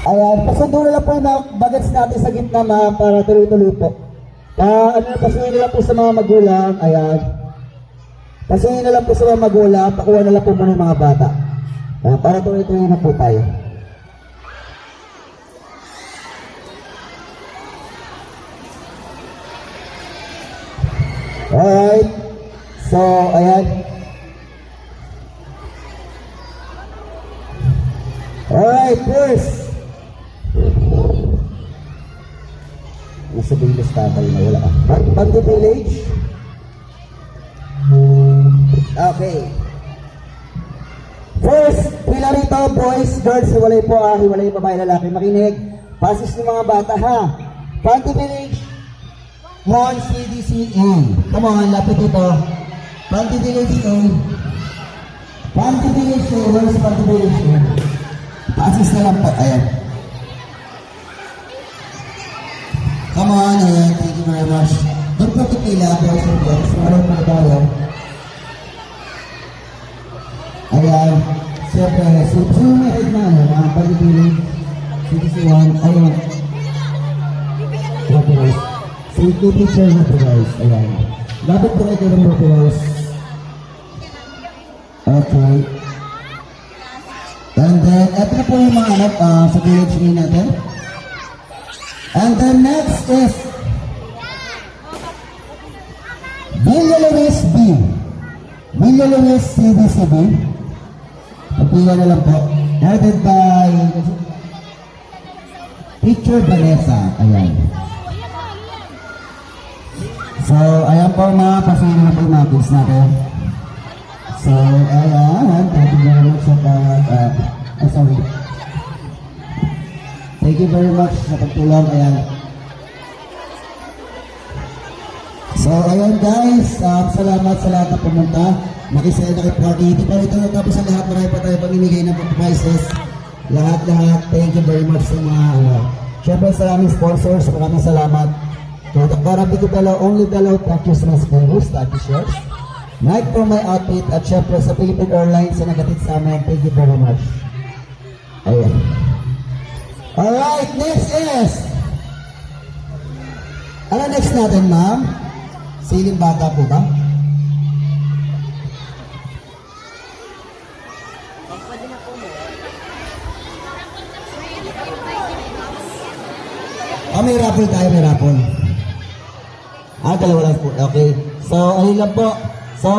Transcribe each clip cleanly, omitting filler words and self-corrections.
Ayan, pasundo na lang po na bagets natin sa gitna ma'am para tuloy-tuloy po. Pasuhin na lang po sa mga magulang. Ayan. Pasuhin na lang po sa mga magulang. Pakuha na lang po muna yung mga bata. Ayan, para tuloy-tuloy na po tayo. Alright. So, ayan. Alright, first. Nasa Village tatay na wala. Pag the Village. Okay. First, Pilarito, boys, girls, hiwalay po hiwalay babae, lalaki. Makinig. Pasis ng mga bata ha. Panty Village. Mon CDCA. Come on, lapit ito. Panty Village A. Panty Village A. Where's Panty Village A? Pasis na lang po. Ayan. Come on, ayan. Thank you very much. Doon po tipila, boys and girls. Maraming po tayo. Ayan. Siyempre, sino may head na ano, mga pag-ibig. CDC1. Ayan. Authorized. Safety teacher na authorized. Ayan. Dapat po kayo ng authorized. Okay. And then, eto na po yung mga anak sa village natin. And then next is Villa Luis B. Villa Luis CDCB. Pagpila na lang po. Headed by Teacher Vanessa. Ayan. So, ayan po mga pasaya na po yung mga kids natin. So, ayan. Thank you very much sa sorry. Thank you very much sa pagtulong. Ayan. So, ayan guys. Salamat sa lahat na pumunta. Nakisaya na kay party. Hindi pa ito natapos ang lahat. Marami pa tayo pag-imigay ng prizes. Lahat. Thank you very much sa mga syempre sa aming sponsors. Maraming salamat. So, Takbara Bigudalo, Only Dalaw, Touches My Sponsors, Touches Yours. Night for my outfit. At syempre sa Philippine Airlines na nagatid sa amin. Thank you very much. Ayan. Alright, next is ano next natin, ma'am? Siling bata po ba? May raffle tayo, may raffle. Dalawa lang po. Okay. So, ayun lang po. So,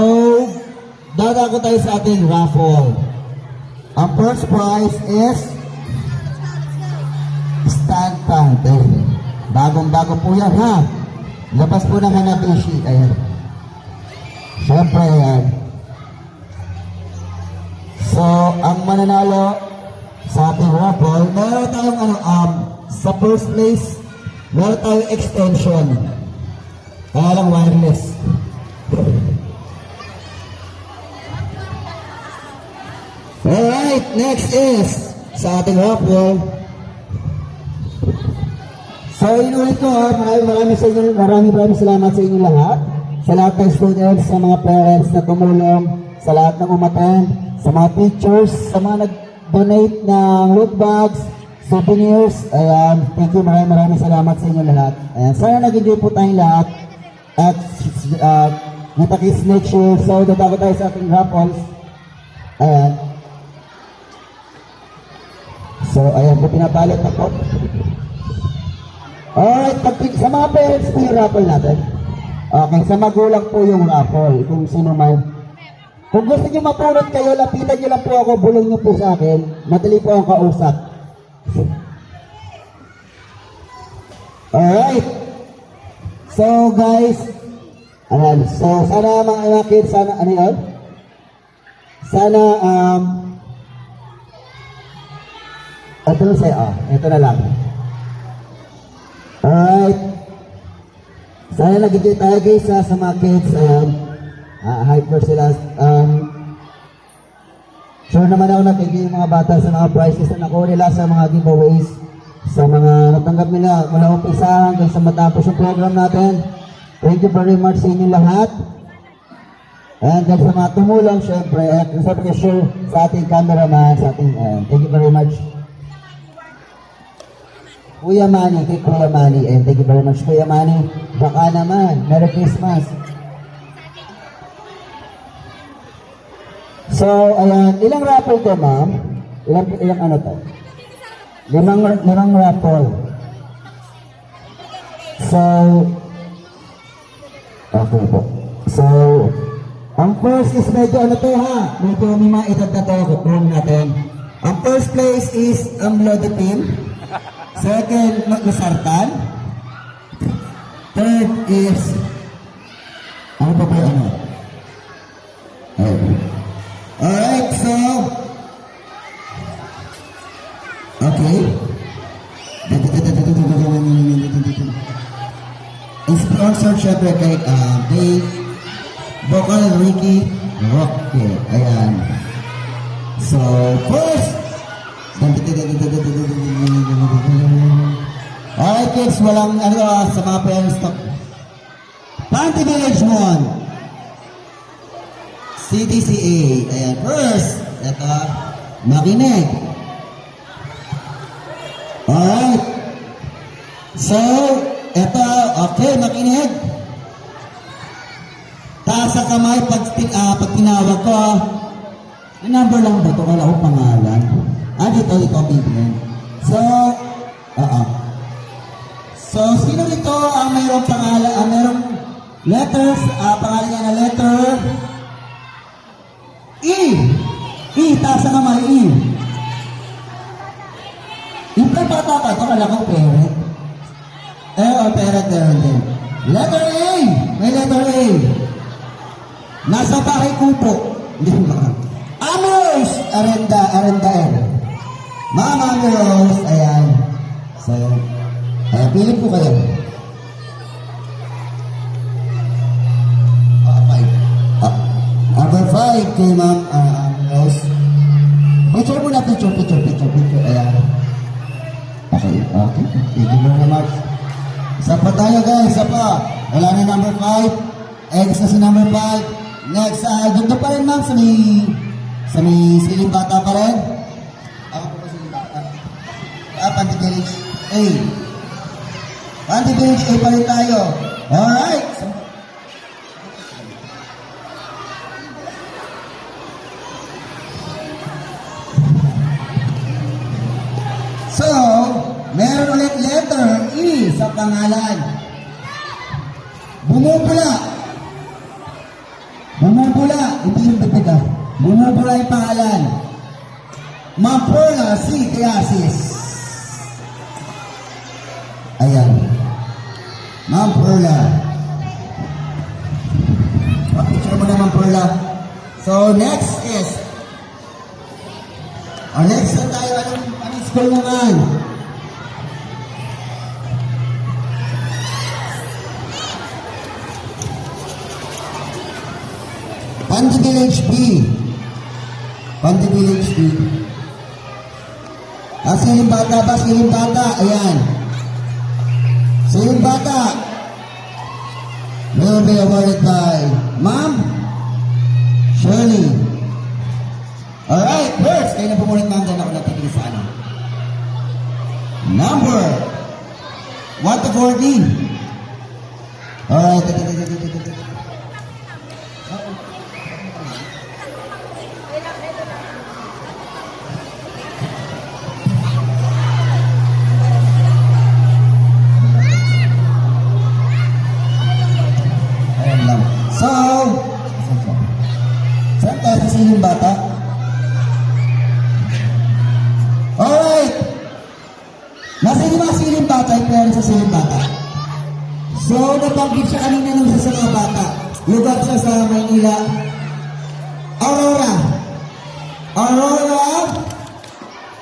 dadako tayo sa ating raffle. Ang first prize is stand pan. Bagong-bago po yan, ha? Labas po ng Hanabishi. Ayan. Siyempre, ayan. So, ang mananalo sa ating raffle, meron tayong sa first place, meron tayong extension. Kaya lang wireless. Alright, next is sa ating raffle. So, inulit ko maraming salamat sa inyo lahat. Sa lahat ng students, sa mga parents na tumulong, sa lahat ng umattend, sa mga teachers, sa mga nag-donate ng loot bags, souvenirs. Ayan, thank you, maraming salamat sa inyo lahat. Ayan, sana nag-enjoy po tayong lahat. At natakis next year. So, dadago tayo sa ating raffles. Ayan. So, ayan po, pinapalit na po. Alright, sa mga parents po yung raffle natin. Okay, sa magulang po yung raffle. Kung sino man. Kung gusto nyo mapurot kayo, lapitan nyo lang po ako, bulong nyo po sa akin. Madali po ang kausap. Alright. So, guys. Ayan. So, sana mga kids, sana, ano yun? Sana, ito na sa'yo, ito na lang. Alright. Sana nag-enjoy tayo guys sa mga kids. Hyper sila. Sure naman ako nag-enjoy yung mga bata sa mga prizes na nakuha nila sa mga giveaways. Sa mga natanggap nila mula umpisa hanggang sa matapos yung program natin. Thank you very much sa inyo lahat. And sa mga tumulong syempre. At sa pag-share sa ating cameraman, sa ating thank you very much. Kuya Manny, kay Kuya Manny. And thank you very much, Kuya Manny. Baka naman. Merry Christmas. So, ayan. Ilang raffle to, ma'am? Ilang ano to? Limang raffle. So, okay po. So, ang first is medyo ano to ha? Medyo may mga edad na to. Kukunin natin. Ang first place is ang Lodipin. Second, Masartan. Third is, ano pa po ano? Alright, so, okay. Sponsor syempre kay Vocal Ricky Roque. Ayan. So, first, alright kids, walang ano sa mga parents to. Panty Village 1 CTCA. Ayan, first, ito, makinig. Alright. So, ito, okay, makinig. Taas sa kamay pag tinawag ko. May number lang ba ito? Wala ko pangalan. Dito, bigyan. So, So, sino dito ang mayroong pangalan, mayroong letters, pangalan niya na letter E. E, taas sa kamay, E. Yung bata pa ito, kala ko parent. Parent din. Letter A. May letter A. Nasa bahay kupo. Hindi ba? Amos! Arendaer. Mama Rose. Ayan. So, pili po kayo. Number 5 kay Ma'am Rose. Picture muna, picture. Ayan. Okay. Thank you very much. Isa pa tayo guys, isa pa. Wala na number 5. Eggs na si number 5. Next, dito pa rin ma'am sa may siling bata pa rin. Ako po siling bata. Panty Village A. Panty Village A pa rin tayo. Alright. So, meron ulit letter E sa pangalan. Bumubula. Ito yung bibig ah. Bumubula yung pangalan. Mamperla C. Teasis. Ayan. Mamperla. Picture mo na Mamperla. So, next is next na tayo. Anong school naman? Panty Village B. Siling bata ba? Siling bata. Ayan. Siling bata. Will be awarded by Ma'am Shirley. Alright, first. Kayo na pumulit ma'am. Diyan ako natigil sa ano. Number 1 to 14. Alright. So, saan tayo sa siling bata? Alright. Nasa yung mga siling bata, yung parents sa siling bata. So, nabanggit siya kanina nung sa mga bata. Lugar siya sa Maynila. Aurora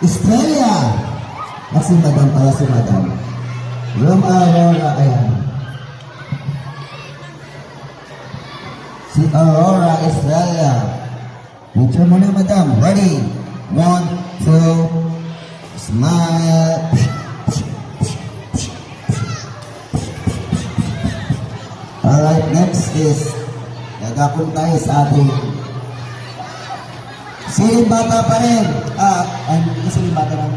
Estrella. Si Madam. Room Aurora, ayan. Si Aurora Estrella. Picture mo na, Madam. Ready? 1, 2, smile. Alright, next is gagapon tayo sa ating siling bata pa rin. Siling bata lang.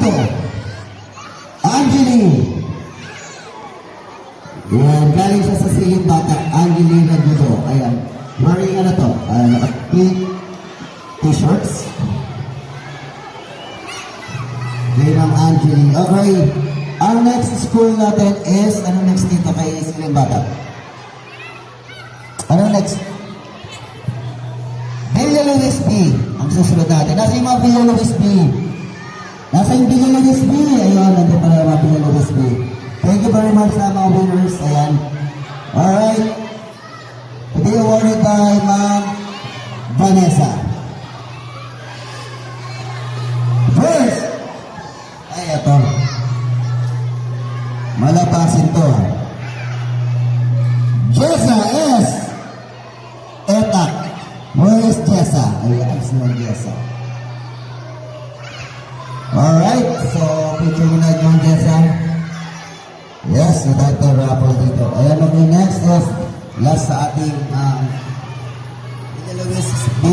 Nagbudo. Angeli. Yan, galing siya sa Silid Bata. Angeli Nagbudo. Ayan. Wearing ano to? Pink t-shirts. Kay Ma'am Angeli. Okay. Ang next school natin is, ano next dito kay Silid Bata? Ano next? Villa Luis B. Ang susunod natin. Nasa yung mga Villa Luis B? Nasa yung Villa Luis B? Ayun, nandun pala yung mga Villa Luis B. Thank you very much sa mga winners. Ayan. Alright. To be awarded by Ma'am Vanessa. First. Ay, ito. Malapasin to. Jessa S. Etak. Where is Jessa? Ayan, si Jessa. Alright, so picture mo na yung Jessa. Yes, natay tayo raffle dito. Ayan, okay, next is last sa ating Luis B.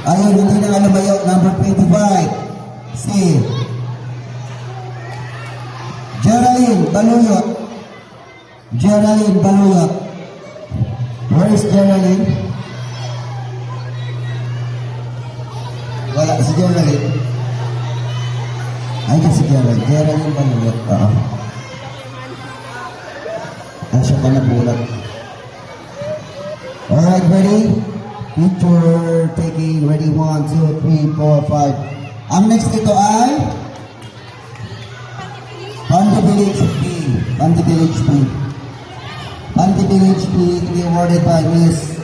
Ayun, hindi na alam ba yung number 25. Si Geraldine Baluyot. Geraldine Baluyot. Where is Geraldine? Wala, si Geraldine. Ayun si Geraldine. Geraldine Baluyot. Oo. Ang siya pa nabulat. Alright, ready? Picture taking. Ready? 1, 2, 3, 4, 5. Ang next dito ay Panty Village P. Panty Village P. Panty Village P to be awarded by Miss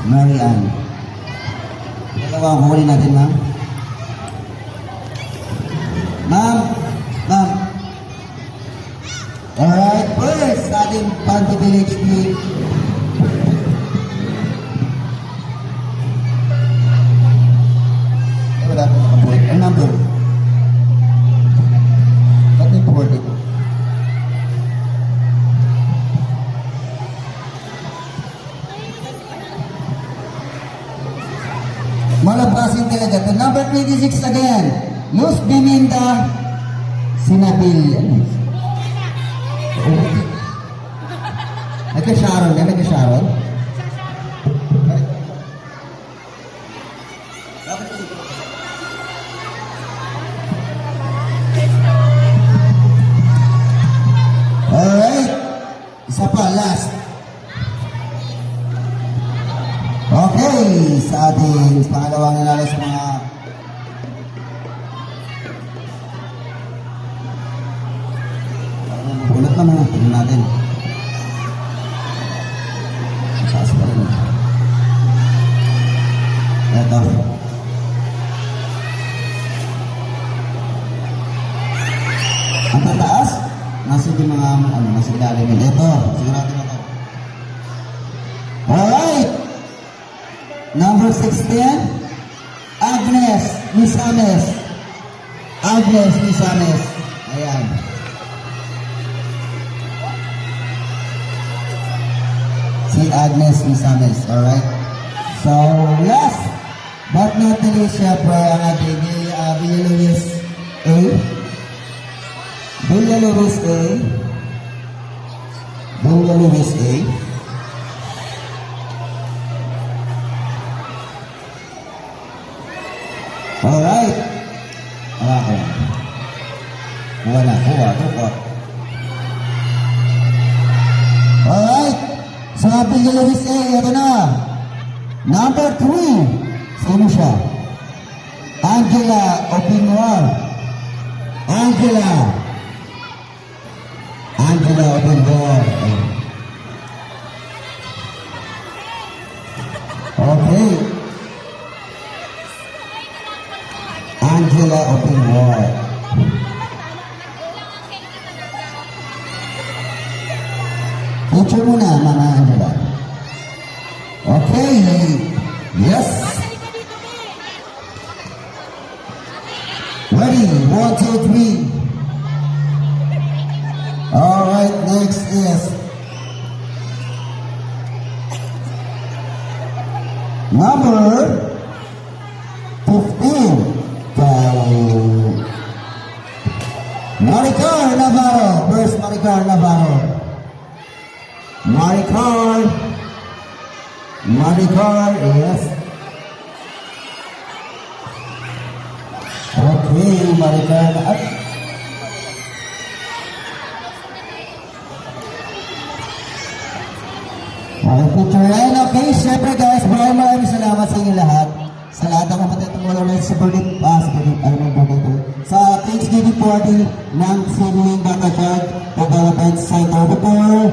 Marianne. Dalawa ang huli natin, ma'am. Ma'am. Alright, first, ating Panty Village P. Wala po nakabulit. Ang number? Ba't may forward ito? Malabasin talaga. The number 26 again. Luz Biminda Sinabil. Nagka-Sharon yan? Nagka-Sharon? Alright. Isa pa, last. Okay, sa ating pangalawang nanalo sa mga ulat na mga tingnan natin. Saas pa rin. Ito. Ang tataas, nasa yung mga, nasa ilalim yun. Ito, sigurado na ito. Alright! Number 16, Agnes Misames. Agnes Misames. Ayan. Si Agnes Misames. Alright? So, last but not the least, syempre, ang ating Villa Luis A. Villa Luis A. Villa Luis A. Alright. Okay. Kuha na. Alright. Sa Villa Luis A, ito na. Number 3. Sino siya? Angela Opinwar. Angela Opinwar. Okay. Angela Opinwar. Picture mo na, Mama Angela. Okay. Yes. Ready? 1, 2, 3. Alright, next is Number 15 kay Maricar Navarro. First Maricar Navarro. Maricar, yes. Okay, Maricar. Okay, picture yan. Okay, syempre guys, maraming salamat sa inyo lahat. Sa lahat ng kapatid tumulong na sa sa Thanksgiving party ng Sibling Batachat Development Center. Before,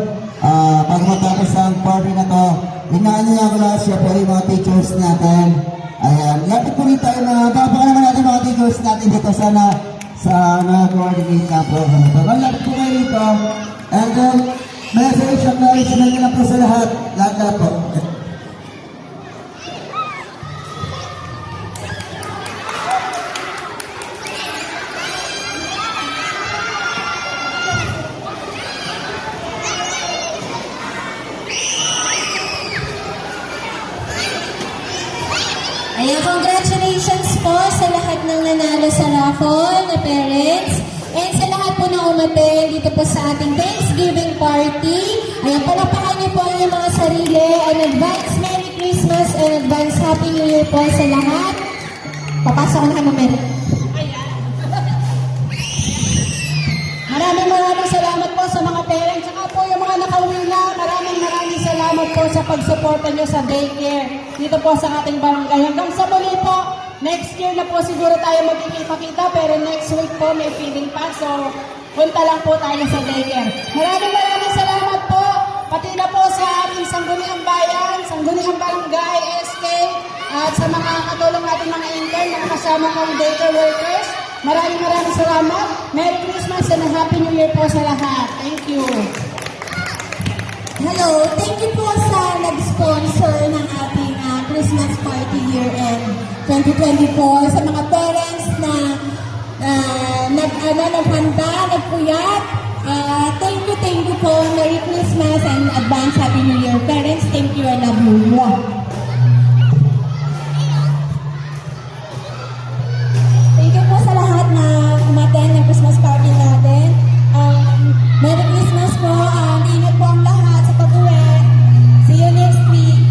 pag matapos ang party na to, inaanya ko lang siya po yung mga teachers natin. Ayan, lapit po rin tayo na baba naman natin mga teachers natin dito sana sa coordinate na program ito. Malapit po kayo dito. And then, message acknowledgement na po sa lahat. Lahat po. Ayan, congratulations po sa lahat ng nanalo sa raffle na parents and sa lahat po na umaten dito po sa ating Thanksgiving party. Ayan, palapakan niyo po ang inyong mga sarili and advance Merry Christmas and advance Happy New Year po sa lahat. Papasok na kami, Mary. Maraming salamat po sa mga parents. Saka po yung mga nakauwi na, maraming salamat po sa pagsuporta nyo sa daycare dito po sa ating barangay. Hanggang sa muli po, next year na po siguro tayo magkikita-kita, pero next week po may feeding pa. So, punta lang po tayo sa daycare. Maraming salamat po. Pati na po sa ating Sangguniang Bayan, Sangguniang Barangay, SK, at sa mga katulong natin mga intern, mga kasama kong daycare workers. Maraming salamat. Merry Christmas and a Happy New Year po sa lahat. Thank you. Hello, thank you po sa nag-sponsor ng ating Christmas party year-end 2024. Sa mga parents na naghanda, nagpuyat. Thank you po. Merry Christmas and advance Happy New Year. Parents, thank you. I love you. Mwah. Thank you po sa lahat na umaten ng Christmas party natin. Merry Christmas po. Ingat po ang lahat sa pag-uwi. See you next week.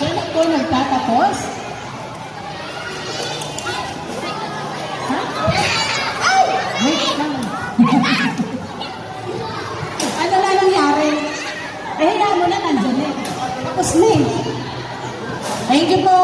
Diyan na po nagtatapos. Ha? Wait lang. Ano na nangyari? Hiya mo na, nandiyan eh. Tapos na eh. Thank you po.